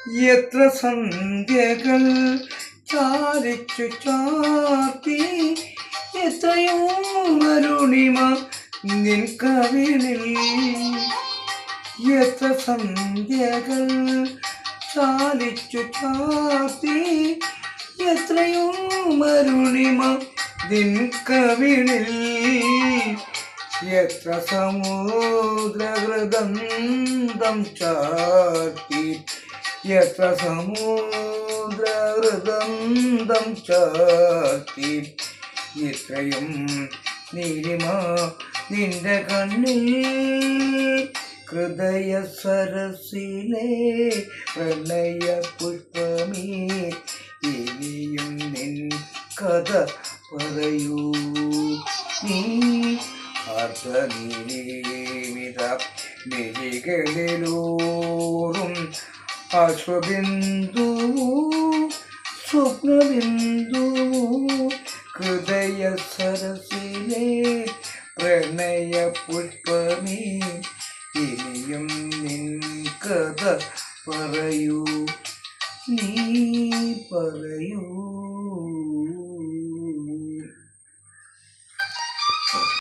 എത്ര സന്ധ്യകൾ ചാലിച്ചു ചാത്തി, എത്രയോ അരുണിമ നിൻ കവിളിൽ. എത്ര സന്ധ്യകൾ ചാലിച്ചു ചാത്തി, എത്രയോ അരുണിമ നിൻ കവിളിൽ. എത്ര സമുദ്രഹൃദന്തം ചാർത്തി, എത്ര സമുദ്രഹൃദന്തം ചാർത്തി, ഇത്രയും നീലിമ നിന്റെ കണ്ണിൽ. ഹൃദയ സരസിലെ പ്രണയ പുഷ്പമേ, ഇനിയും നിൻ കഥ പറയൂ നീ. അർദ്ധനീലിമിത മിഴികളിലൂറും അശ്വബിന്ദു സ്വപ്നബിന്ദു. ഹൃദയ സരസിലെ പ്രണയ പുഷ്പമേ, ഇനിയും നിൻ കഥ പറയൂ നീ പറയൂ.